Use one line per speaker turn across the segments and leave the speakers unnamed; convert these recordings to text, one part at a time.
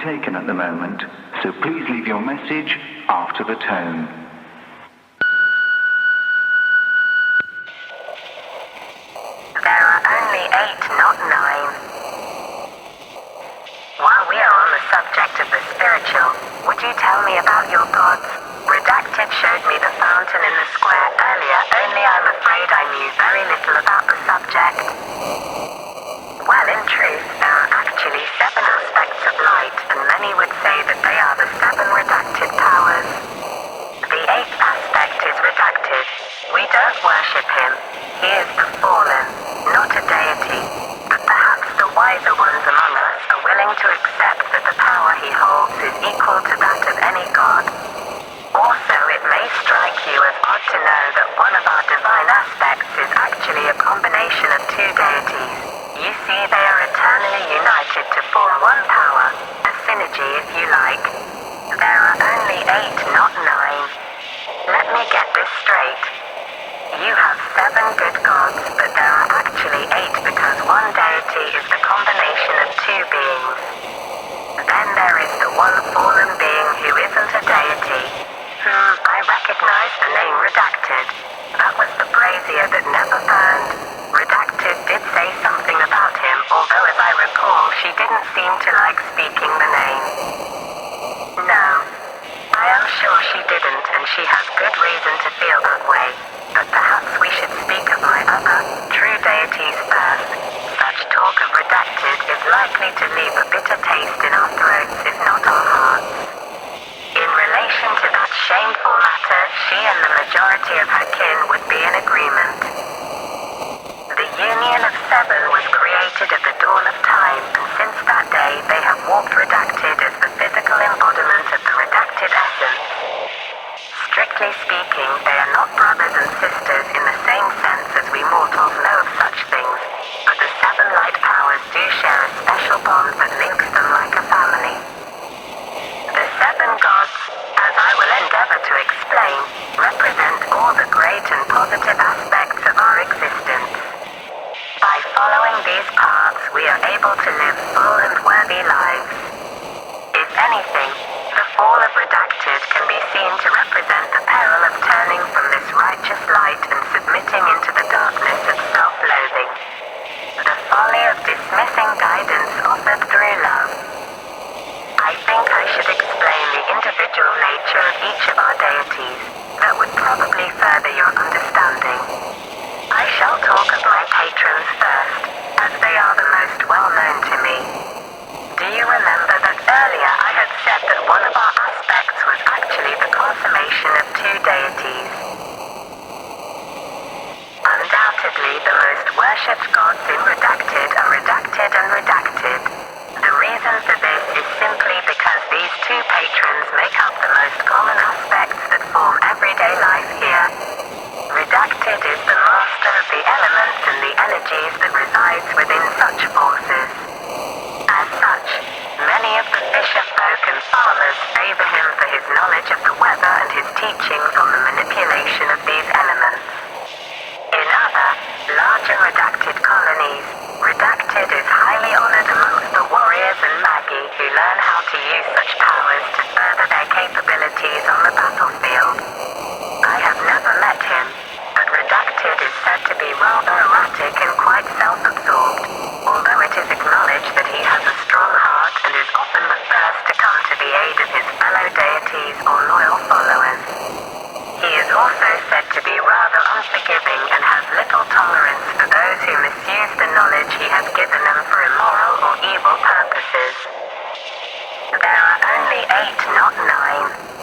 taken at the moment, so please leave your message after the tone.
There are only 8, not 9. While we are on the subject of the spiritual, would you tell me about your gods? Redacted showed me the fountain in the square earlier, only I'm afraid I knew very little about the subject. Well, in truth, there are actually 7 aspects of light, and many would say that they are the 7 redacted powers. The 8th aspect is redacted. We don't worship him. He is the fallen, not a deity. But perhaps the wiser ones among us are willing to accept that the power he holds is equal to that of any god. Also, it may strike you as odd to know that one of our divine aspects is actually a combination of 2 deities. You see, they are eternally united to form one power, a synergy if you like. There are only 8, not 9. Let me get this straight. You have 7 good gods, but there are actually 8 because one deity is the combination of 2 beings. Then there is the one fallen being who isn't a deity. I recognize the name Redacted. That was the brazier that never burned. Redacted did say something about him, although as I recall, she didn't seem to like speaking the name. No, I am sure she didn't, and she has good reason to feel that way. But perhaps we should speak of my other, true deities first. Such talk of Redacted is likely to leave a bitter taste in our throats, if not our hearts. In relation to that shameful matter, she and the majority of her kin would be in agreement. The union of 7 was created at the dawn of time, and since that day they have walked Redacted as the physical embodiment of the redacted essence. Strictly speaking, they are not brothers and sisters in the same sense as we mortals know of such things, but the 7 light powers do share a special bond that links them like a family. The 7 gods, as I will endeavor to explain, represent all the great and positive aspects of our existence. By following these paths, we are able to live full and worthy lives. If anything, the fall of Redacted can be seen to represent the peril of turning from this righteous light and submitting into the darkness of self-loathing. The folly of dismissing guidance offered through love. I think I should explain the individual nature of each of our deities. That would probably further your understanding. I shall talk of my patrons first, as they are the most well-known to me. Do you remember that earlier I had said that one of our aspects was actually the consummation of 2 deities? Undoubtedly, the most worshipped gods in Redacted are Redacted and Redacted. The reason for this is simply because these 2 patrons make up the most common aspects that form everyday life here. Redacted is the master of the elements and the energies that resides within such forces. As such, many of the fisher folk and farmers favor him for his knowledge of the weather and his teachings on the manipulation of these elements. In other, larger Redacted colonies, Redacted is highly honored amongst the warriors and magi who learn how to use such powers to further their capabilities on the battlefield. I have never met him, but Redacted is said to be rather erratic and quite self-absorbed, although it is acknowledged that he has a strong heart and is often the first to come to the aid of his fellow deities or loyal followers. He is also said to be rather unforgiving and has little tolerance for those who misuse the knowledge he has given them for immoral or evil purposes. There are only 8, not 9.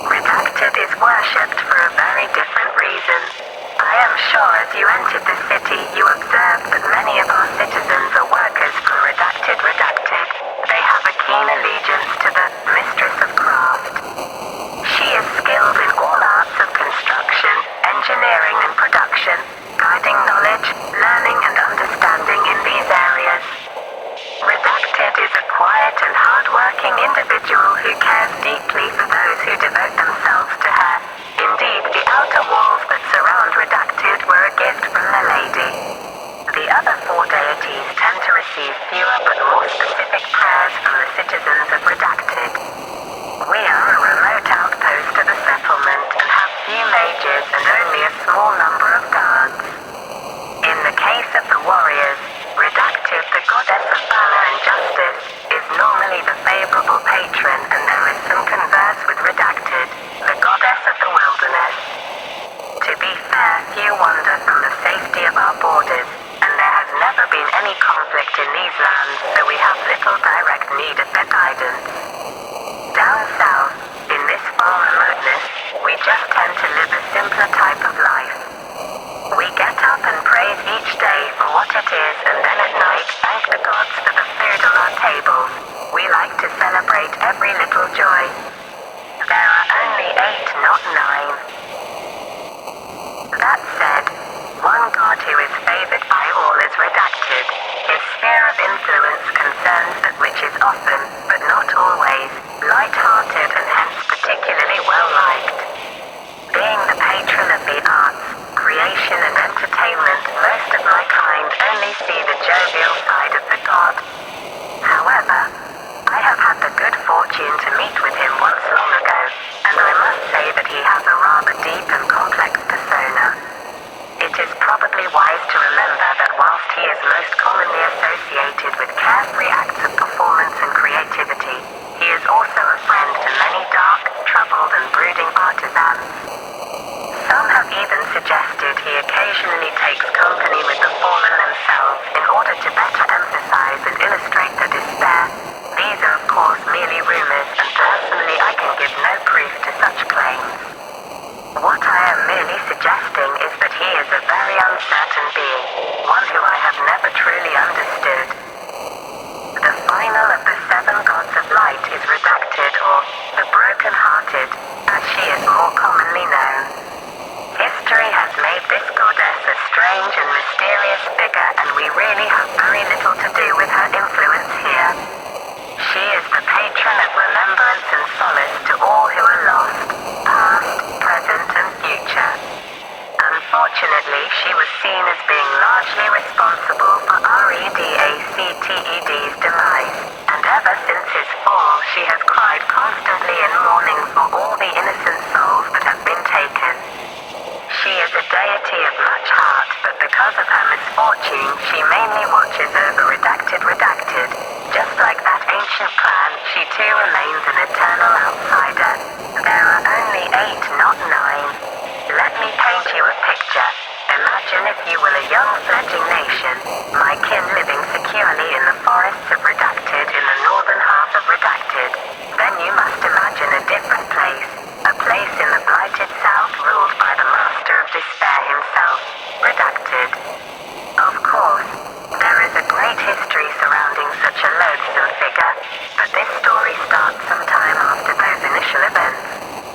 Redacted is worshipped for a very different reason. I am sure as you entered the city, you observed that many of our citizens are workers for Redacted. They have a keen allegiance to the Mistress of Craft. She is skilled in all arts of construction, engineering and production, guiding knowledge, learning and understanding in these areas. Redacted is a quiet and hard-working individual who cares deeply for those who devote themselves to her. Indeed, the outer walls that surround Redacted were a gift from the lady. The other 4 deities tend to receive fewer but more specific prayers from the citizens of Redacted. We are a remote outpost of the settlement and have few mages and only a small number of guards. In the case of the warriors, Redacted, the goddess of valor and justice, is normally the favorable patron, and there is some converse with Redacted, the goddess of the wilderness. To be fair, few wander from the safety of our borders, and there has never been any conflict in these lands, so we have little direct need of their guidance. Down south, in this far remoteness, we just tend to live a simpler type of life. We get up and praise each day for what it is, and then at night thank the gods for the food on our tables. We like to celebrate every little joy. There are only 8, not 9. That said, one god who is favored by all is Redacted. His sphere of influence concerns that which is often, but not always, light-hearted and hence particularly well-liked. Being the patron of the arts, creation and entertainment, most of my kind only see the jovial side of the god. However, I have had the good fortune to meet with him once long ago, and I must say that he has a rather deep and complex persona. It is probably wise to remember that whilst he is most commonly associated with carefree acts of performance and creativity, he is also a friend to many dark, troubled and brooding artisans. Some have even suggested he occasionally takes company with the fallen themselves in order to better emphasize and illustrate their despair. These are of course merely rumors, and personally I can give no proof to such claims. What I am merely suggesting is that he is a very uncertain being, one who I have never truly understood. The final of the 7 gods of light is Redacted, or the broken-hearted, as she is more commonly known. History has made this goddess a strange and mysterious figure, and we really have very little to do with her influence here. She is the patron of remembrance and solace to all who are lost, past, present and future. Unfortunately, she was seen as being largely responsible for Redacted's demise, and ever since his fall she has cried constantly in mourning for all the innocent souls that have been taken. She is a deity of much heart, but because of her misfortune, she mainly watches over Redacted. Just like that ancient clan, she too remains an eternal outsider. There are only 8, not 9. Let me paint you a picture. Imagine if you were a young fledgling nation, my kin living securely in the forests of Redacted in the northern half of Redacted. Then you must imagine a different place. A place in the blighted south ruled by the master of despair himself, Redacted. Of course, there is a great history surrounding such a loathsome figure, but this story starts sometime after those initial events,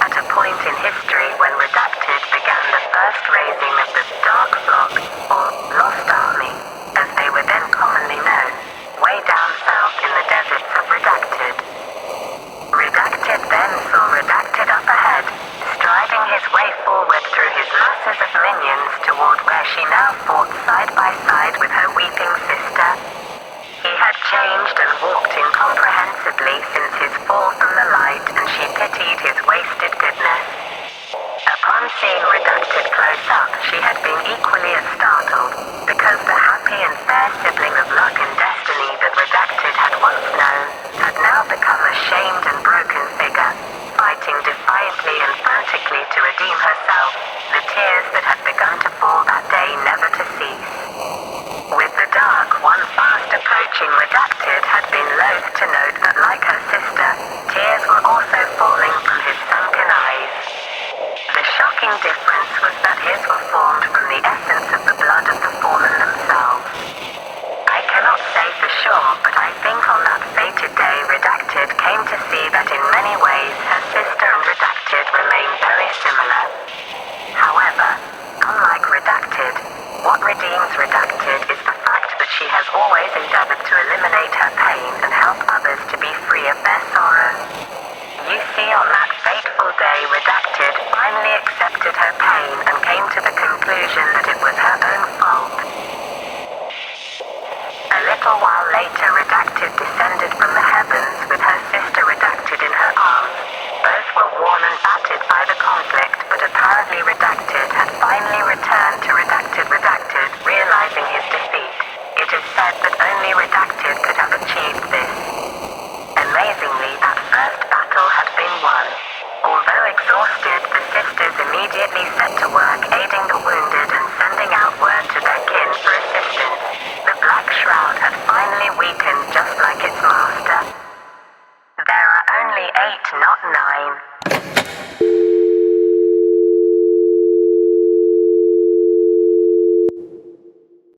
at a point in history when Redacted began the first raising of the Dark Flock, or Lost Army, as they were then commonly known, way down south in the deserts of Redacted. Redacted then saw Redacted up ahead, striding his way forward through his masses of minions toward where she now fought side by side with her weeping sister. He had changed and walked incomprehensibly since his fall from the light, and she pitied his wasted goodness. Upon seeing Redacted close up, she had been equally as startled, because the happy and fair sibling of luck and destiny that Redacted had once known had now become a shamed and broken figure, fighting defiantly and frantically to redeem herself, the tears that had begun to fall that day never to cease. With the dark one fast approaching, Redacted had been loath to note that, like her sister, tears 8, not 9.